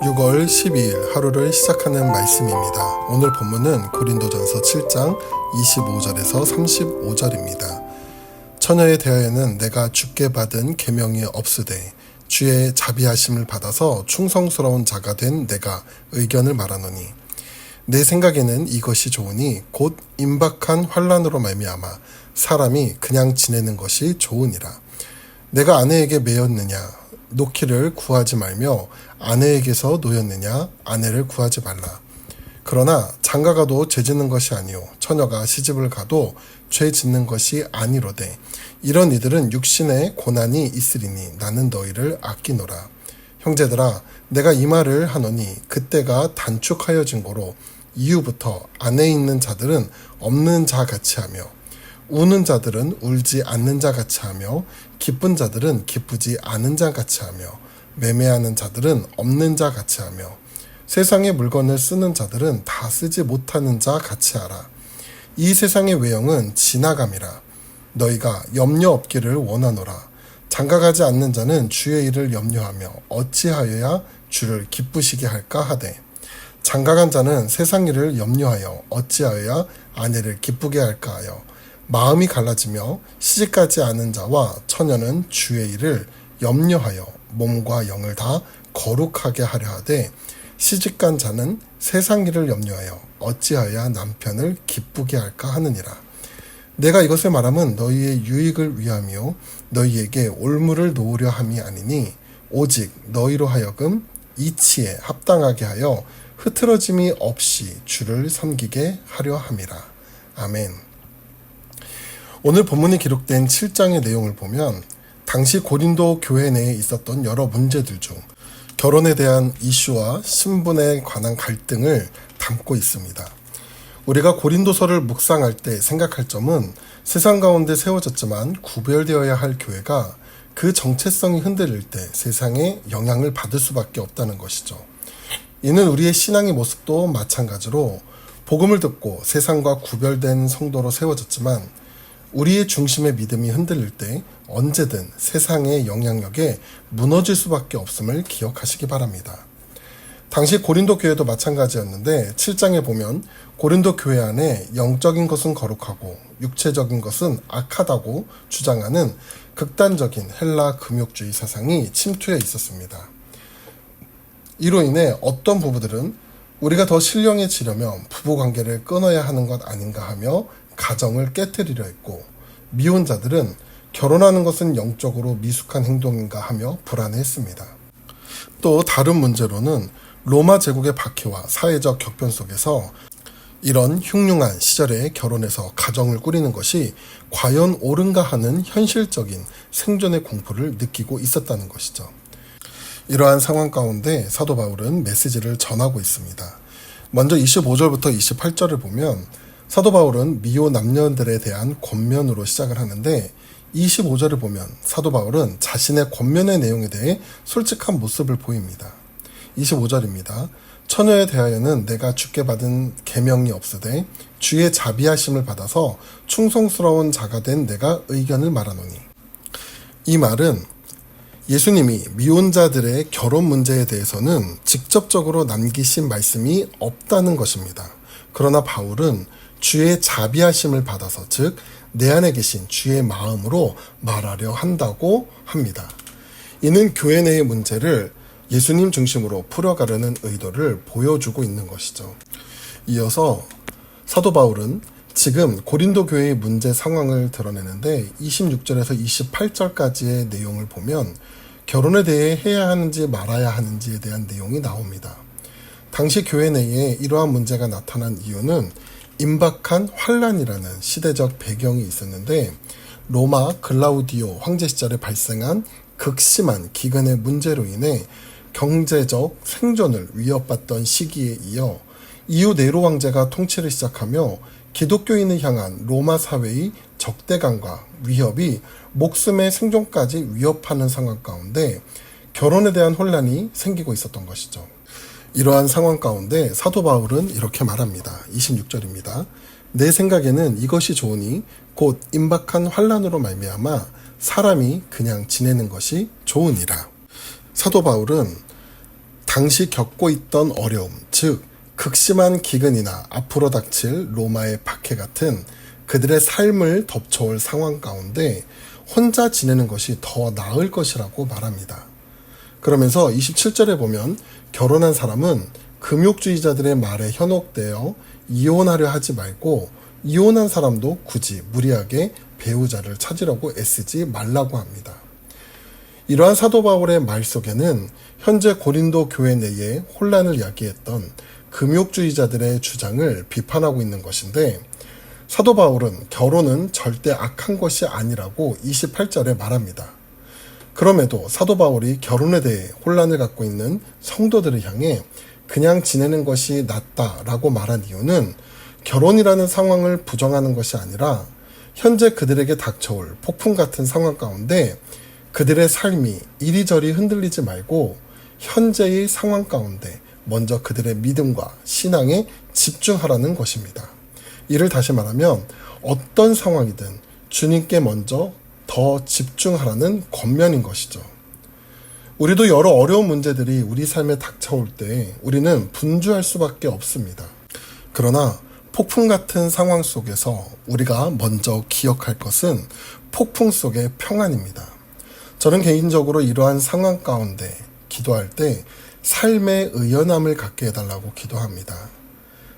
6월 12일 하루를 시작하는 말씀입니다. 오늘 본문은 고린도전서 7장 25절에서 35절입니다. 처녀에 대하여는 내가 주께 받은 계명이 없으되 주의 자비하심을 받아서 충성스러운 자가 된 내가 의견을 말하노니 내 생각에는 이것이 좋으니 곧 임박한 환난으로 말미암아 사람이 그냥 지내는 것이 좋으니라. 내가 아내에게 매였느냐 놓기를 구하지 말며 아내에게서 놓였느냐 아내를 구하지 말라. 그러나 장가가도 죄 짓는 것이 아니요 처녀가 시집을 가도 죄 짓는 것이 아니로되 이런 이들은 육신에 고난이 있으리니 나는 너희를 아끼노라. 형제들아 내가 이 말을 하노니 그때가 단축하여진 고로 이후부터 안에 있는 자들은 없는 자 같이 하며 우는 자들은 울지 않는 자 같이 하며 기쁜 자들은 기쁘지 않은 자 같이 하며 매매하는 자들은 없는 자 같이 하며 세상의 물건을 쓰는 자들은 다 쓰지 못하는 자 같이 하라. 이 세상의 외형은 지나감이라. 너희가 염려 없기를 원하노라. 장가가지 않는 자는 주의 일을 염려하며 어찌하여야 주를 기쁘시게 할까 하되 장가간 자는 세상 일을 염려하여 어찌하여야 아내를 기쁘게 할까 하여 마음이 갈라지며 시집가지 않은 자와 처녀는 주의 일을 염려하여 몸과 영을 다 거룩하게 하려 하되 시집간 자는 세상 일을 염려하여 어찌하여야 남편을 기쁘게 할까 하느니라. 내가 이것을 말함은 너희의 유익을 위함이요 너희에게 올무를 놓으려 함이 아니니 오직 너희로 하여금 이치에 합당하게 하여 흐트러짐이 없이 주를 섬기게 하려 함이라. 아멘. 오늘 본문에 기록된 7장의 내용을 보면 당시 고린도 교회 내에 있었던 여러 문제들 중 결혼에 대한 이슈와 신분에 관한 갈등을 담고 있습니다. 우리가 고린도서를 묵상할 때 생각할 점은 세상 가운데 세워졌지만 구별되어야 할 교회가 그 정체성이 흔들릴 때 세상에 영향을 받을 수밖에 없다는 것이죠. 이는 우리의 신앙의 모습도 마찬가지로 복음을 듣고 세상과 구별된 성도로 세워졌지만 우리의 중심의 믿음이 흔들릴 때 언제든 세상의 영향력에 무너질 수밖에 없음을 기억하시기 바랍니다. 당시 고린도 교회도 마찬가지였는데 7장에 보면 고린도 교회 안에 영적인 것은 거룩하고 육체적인 것은 악하다고 주장하는 극단적인 헬라 금욕주의 사상이 침투해 있었습니다. 이로 인해 어떤 부부들은 우리가 더 신령해지려면 부부관계를 끊어야 하는 것 아닌가 하며 가정을 깨트리려 했고 미혼자들은 결혼하는 것은 영적으로 미숙한 행동인가 하며 불안해했습니다. 또 다른 문제로는 로마 제국의 박해와 사회적 격변 속에서 이런 흉흉한 시절에 결혼해서 가정을 꾸리는 것이 과연 옳은가 하는 현실적인 생존의 공포를 느끼고 있었다는 것이죠. 이러한 상황 가운데 사도 바울은 메시지를 전하고 있습니다. 먼저 25절부터 28절을 보면 사도 바울은 미혼 남녀들에 대한 권면으로 시작을 하는데 25절을 보면 사도 바울은 자신의 권면의 내용에 대해 솔직한 모습을 보입니다. 25절입니다. 처녀에 대하여는 내가 주께 받은 계명이 없으되 주의 자비하심을 받아서 충성스러운 자가 된 내가 의견을 말하노니. 이 말은 예수님이 미혼자들의 결혼 문제에 대해서는 직접적으로 남기신 말씀이 없다는 것입니다. 그러나 바울은 주의 자비하심을 받아서 즉 내 안에 계신 주의 마음으로 말하려 한다고 합니다. 이는 교회 내의 문제를 예수님 중심으로 풀어가려는 의도를 보여주고 있는 것이죠. 이어서 사도 바울은 지금 고린도 교회의 문제 상황을 드러내는데 26절에서 28절까지의 내용을 보면 결혼에 대해 해야 하는지 말아야 하는지에 대한 내용이 나옵니다. 당시 교회 내에 이러한 문제가 나타난 이유는 임박한 환란이라는 시대적 배경이 있었는데 로마 글라우디오 황제 시절에 발생한 극심한 기근의 문제로 인해 경제적 생존을 위협받던 시기에 이어 이후 네로 황제가 통치를 시작하며 기독교인을 향한 로마 사회의 적대감과 위협이 목숨의 생존까지 위협하는 상황 가운데 결혼에 대한 혼란이 생기고 있었던 것이죠. 이러한 상황 가운데 사도 바울은 이렇게 말합니다. 26절입니다. 내 생각에는 이것이 좋으니 곧 임박한 환난으로 말미암아 사람이 그냥 지내는 것이 좋으니라. 사도 바울은 당시 겪고 있던 어려움, 즉 극심한 기근이나 앞으로 닥칠 로마의 박해 같은 그들의 삶을 덮쳐올 상황 가운데 혼자 지내는 것이 더 나을 것이라고 말합니다. 그러면서 27절에 보면 결혼한 사람은 금욕주의자들의 말에 현혹되어 이혼하려 하지 말고 이혼한 사람도 굳이 무리하게 배우자를 찾으려고 애쓰지 말라고 합니다. 이러한 사도 바울의 말 속에는 현재 고린도 교회 내에 혼란을 야기했던 금욕주의자들의 주장을 비판하고 있는 것인데, 사도 바울은 결혼은 절대 악한 것이 아니라고 28절에 말합니다. 그럼에도 사도 바울이 결혼에 대해 혼란을 갖고 있는 성도들을 향해 그냥 지내는 것이 낫다라고 말한 이유는 결혼이라는 상황을 부정하는 것이 아니라 현재 그들에게 닥쳐올 폭풍 같은 상황 가운데 그들의 삶이 이리저리 흔들리지 말고 현재의 상황 가운데 먼저 그들의 믿음과 신앙에 집중하라는 것입니다. 이를 다시 말하면 어떤 상황이든 주님께 먼저 더 집중하라는 권면인 것이죠. 우리도 여러 어려운 문제들이 우리 삶에 닥쳐올 때 우리는 분주할 수밖에 없습니다. 그러나 폭풍 같은 상황 속에서 우리가 먼저 기억할 것은 폭풍 속의 평안입니다. 저는 개인적으로 이러한 상황 가운데 기도할 때 삶의 의연함을 갖게 해달라고 기도합니다.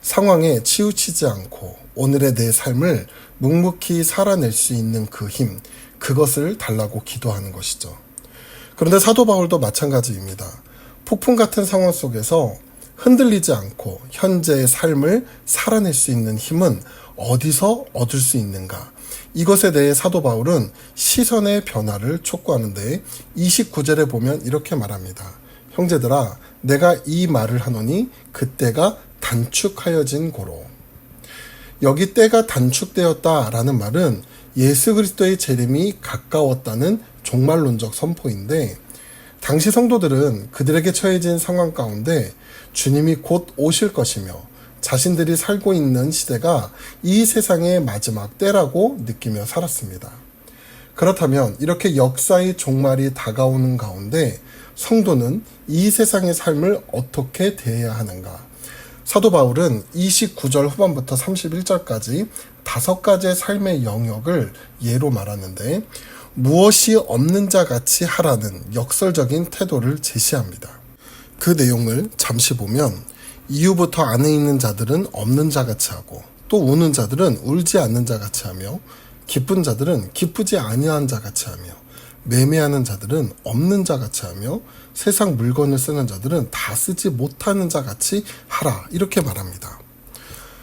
상황에 치우치지 않고 오늘의 내 삶을 묵묵히 살아낼 수 있는 그 힘, 그것을 달라고 기도하는 것이죠. 그런데 사도 바울도 마찬가지입니다. 폭풍 같은 상황 속에서 흔들리지 않고 현재의 삶을 살아낼 수 있는 힘은 어디서 얻을 수 있는가? 이것에 대해 사도 바울은 시선의 변화를 촉구하는데 29절에 보면 이렇게 말합니다. 형제들아, 내가 이 말을 하노니 그때가 단축하여진 고로. 여기 때가 단축되었다라는 말은 예수 그리스도의 재림이 가까웠다는 종말론적 선포인데, 당시 성도들은 그들에게 처해진 상황 가운데 주님이 곧 오실 것이며 자신들이 살고 있는 시대가 이 세상의 마지막 때라고 느끼며 살았습니다. 그렇다면 이렇게 역사의 종말이 다가오는 가운데 성도는 이 세상의 삶을 어떻게 대해야 하는가? 사도 바울은 29절 후반부터 31절까지 5가지의 삶의 영역을 예로 말하는데, 무엇이 없는 자 같이 하라는 역설적인 태도를 제시합니다. 그 내용을 잠시 보면 이후부터 안에 있는 자들은 없는 자 같이 하고, 또 우는 자들은 울지 않는 자 같이 하며, 기쁜 자들은 기쁘지 아니한 자 같이 하며, 매매하는 자들은 없는 자 같이 하며, 세상 물건을 쓰는 자들은 다 쓰지 못하는 자 같이 하라, 이렇게 말합니다.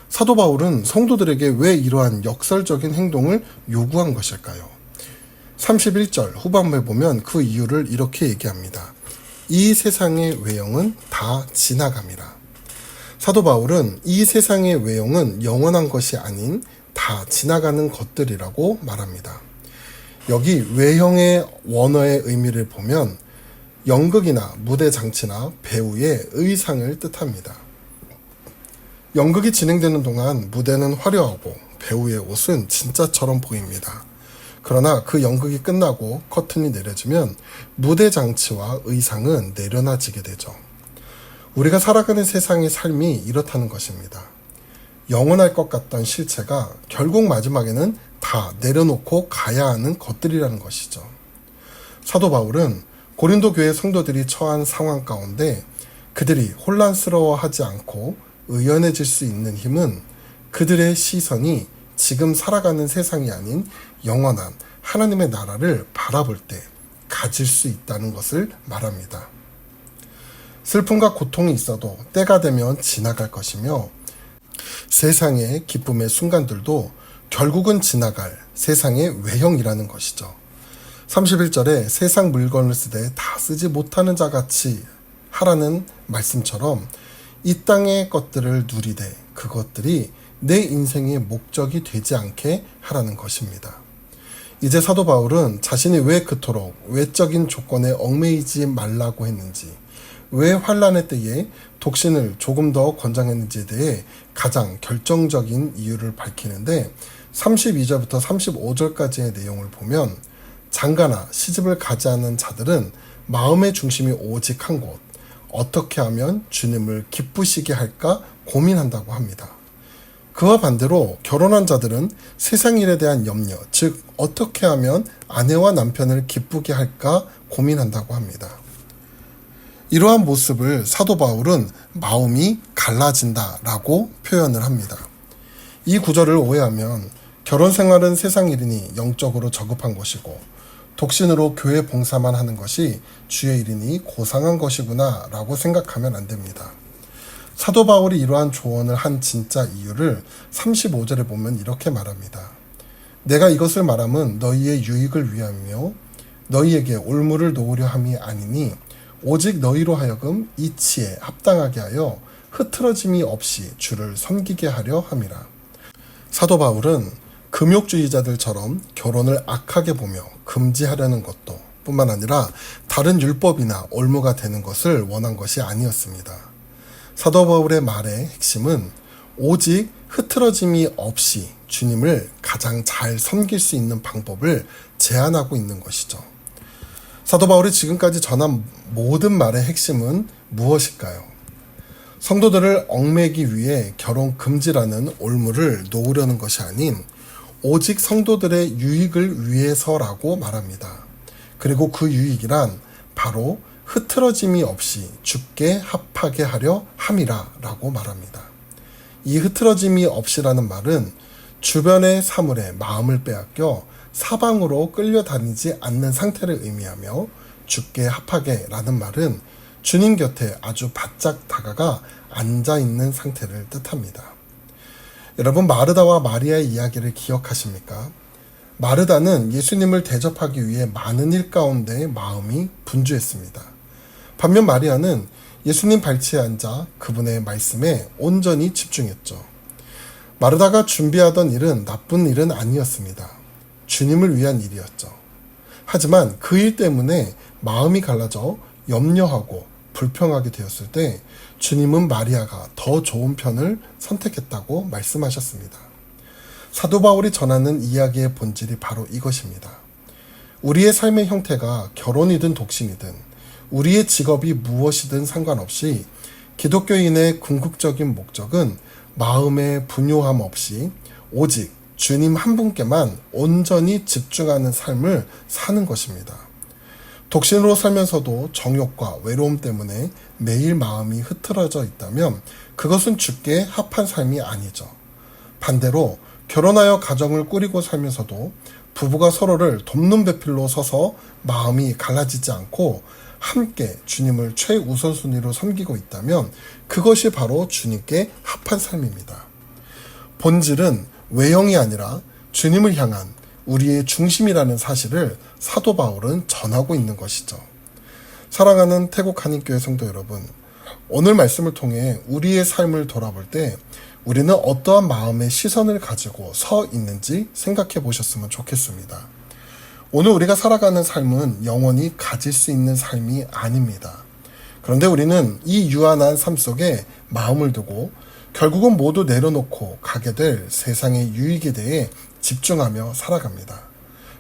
사도 바울은 성도들에게 왜 이러한 역설적인 행동을 요구한 것일까요? 31절 후반부에 보면 그 이유를 이렇게 얘기합니다. 이 세상의 외형은 다 지나감이라. 사도 바울은 이 세상의 외형은 영원한 것이 아닌 다 지나가는 것들이라고 말합니다. 여기 외형의 원어의 의미를 보면 연극이나 무대 장치나 배우의 의상을 뜻합니다. 연극이 진행되는 동안 무대는 화려하고 배우의 옷은 진짜처럼 보입니다. 그러나 그 연극이 끝나고 커튼이 내려지면 무대 장치와 의상은 내려놔지게 되죠. 우리가 살아가는 세상의 삶이 이렇다는 것입니다. 영원할 것 같던 실체가 결국 마지막에는 다 내려놓고 가야 하는 것들이라는 것이죠. 사도 바울은 고린도 교회 성도들이 처한 상황 가운데 그들이 혼란스러워하지 않고 의연해질 수 있는 힘은 그들의 시선이 지금 살아가는 세상이 아닌 영원한 하나님의 나라를 바라볼 때 가질 수 있다는 것을 말합니다. 슬픔과 고통이 있어도 때가 되면 지나갈 것이며, 세상의 기쁨의 순간들도 결국은 지나갈 세상의 외형이라는 것이죠. 31절에 세상 물건을 쓰되 다 쓰지 못하는 자같이 하라는 말씀처럼 이 땅의 것들을 누리되 그것들이 내 인생의 목적이 되지 않게 하라는 것입니다. 이제 사도 바울은 자신이 왜 그토록 외적인 조건에 얽매이지 말라고 했는지, 왜 환난의 때에 독신을 조금 더 권장했는지에 대해 가장 결정적인 이유를 밝히는데, 32절부터 35절까지의 내용을 보면 장가나 시집을 가지 않은 자들은 마음의 중심이 오직 한 곳, 어떻게 하면 주님을 기쁘시게 할까 고민한다고 합니다. 그와 반대로 결혼한 자들은 세상 일에 대한 염려, 즉 어떻게 하면 아내와 남편을 기쁘게 할까 고민한다고 합니다. 이러한 모습을 사도 바울은 마음이 갈라진다라고 표현을 합니다. 이 구절을 오해하면 결혼 생활은 세상 일이니 영적으로 저급한 것이고 독신으로 교회 봉사만 하는 것이 주의 일이니 고상한 것이구나 라고 생각하면 안 됩니다. 사도 바울이 이러한 조언을 한 진짜 이유를 35절에 보면 이렇게 말합니다. 내가 이것을 말함은 너희의 유익을 위함이며 너희에게 올무를 놓으려 함이 아니니 오직 너희로 하여금 이치에 합당하게 하여 흐트러짐이 없이 주를 섬기게 하려 함이라. 사도 바울은 금욕주의자들처럼 결혼을 악하게 보며 금지하려는 것도 뿐만 아니라 다른 율법이나 올무가 되는 것을 원한 것이 아니었습니다. 사도 바울의 말의 핵심은 오직 흐트러짐이 없이 주님을 가장 잘 섬길 수 있는 방법을 제안하고 있는 것이죠. 사도 바울이 지금까지 전한 모든 말의 핵심은 무엇일까요? 성도들을 얽매기 위해 결혼 금지라는 올무를 놓으려는 것이 아닌 오직 성도들의 유익을 위해서라고 말합니다. 그리고 그 유익이란 바로 흐트러짐이 없이 주께 합하게 하려 함이라 라고 말합니다. 이 흐트러짐이 없이라는 말은 주변의 사물에 마음을 빼앗겨 사방으로 끌려다니지 않는 상태를 의미하며 주께 합하게 라는 말은 주님 곁에 아주 바짝 다가가 앉아있는 상태를 뜻합니다. 여러분, 마르다와 마리아의 이야기를 기억하십니까? 마르다는 예수님을 대접하기 위해 많은 일 가운데 마음이 분주했습니다. 반면 마리아는 예수님 발치에 앉아 그분의 말씀에 온전히 집중했죠. 마르다가 준비하던 일은 나쁜 일은 아니었습니다. 주님을 위한 일이었죠. 하지만 그 일 때문에 마음이 갈라져 염려하고 불평하게 되었을 때 주님은 마리아가 더 좋은 편을 선택했다고 말씀하셨습니다. 사도 바울이 전하는 이야기의 본질이 바로 이것입니다. 우리의 삶의 형태가 결혼이든 독신이든 우리의 직업이 무엇이든 상관없이 기독교인의 궁극적인 목적은 마음의 분요함 없이 오직 주님 한 분께만 온전히 집중하는 삶을 사는 것입니다. 독신으로 살면서도 정욕과 외로움 때문에 매일 마음이 흐트러져 있다면 그것은 주께 합한 삶이 아니죠. 반대로 결혼하여 가정을 꾸리고 살면서도 부부가 서로를 돕는 배필로 서서 마음이 갈라지지 않고 함께 주님을 최우선순위로 섬기고 있다면 그것이 바로 주님께 합한 삶입니다. 본질은 외형이 아니라 주님을 향한 우리의 중심이라는 사실을 사도 바울은 전하고 있는 것이죠. 사랑하는 태국 한인교회 성도 여러분, 오늘 말씀을 통해 우리의 삶을 돌아볼 때 우리는 어떠한 마음의 시선을 가지고 서 있는지 생각해 보셨으면 좋겠습니다. 오늘 우리가 살아가는 삶은 영원히 가질 수 있는 삶이 아닙니다. 그런데 우리는 이 유한한 삶 속에 마음을 두고 결국은 모두 내려놓고 가게 될 세상의 유익에 대해 집중하며 살아갑니다.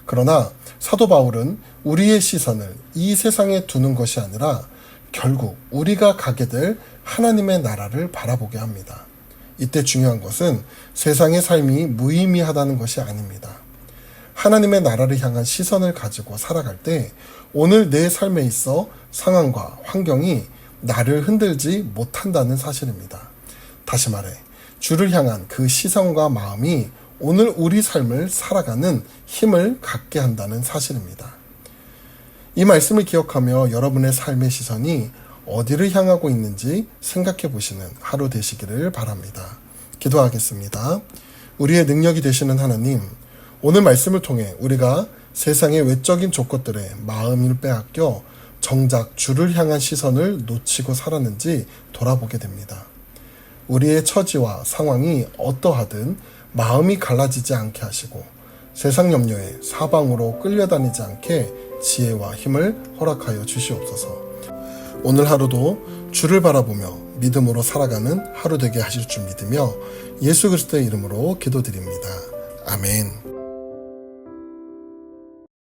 그러나 사도 바울은 우리의 시선을 이 세상에 두는 것이 아니라 결국 우리가 가게 될 하나님의 나라를 바라보게 합니다. 이때 중요한 것은 세상의 삶이 무의미하다는 것이 아닙니다. 하나님의 나라를 향한 시선을 가지고 살아갈 때 오늘 내 삶에 있어 상황과 환경이 나를 흔들지 못한다는 사실입니다. 다시 말해, 주를 향한 그 시선과 마음이 오늘 우리 삶을 살아가는 힘을 갖게 한다는 사실입니다. 이 말씀을 기억하며 여러분의 삶의 시선이 어디를 향하고 있는지 생각해 보시는 하루 되시기를 바랍니다. 기도하겠습니다. 우리의 능력이 되시는 하나님, 오늘 말씀을 통해 우리가 세상의 외적인 조건들에 마음을 빼앗겨 정작 주를 향한 시선을 놓치고 살았는지 돌아보게 됩니다. 우리의 처지와 상황이 어떠하든 마음이 갈라지지 않게 하시고 세상 염려에 사방으로 끌려다니지 않게 지혜와 힘을 허락하여 주시옵소서. 오늘 하루도 주를 바라보며 믿음으로 살아가는 하루 되게 하실 줄 믿으며 예수 그리스도의 이름으로 기도드립니다. 아멘.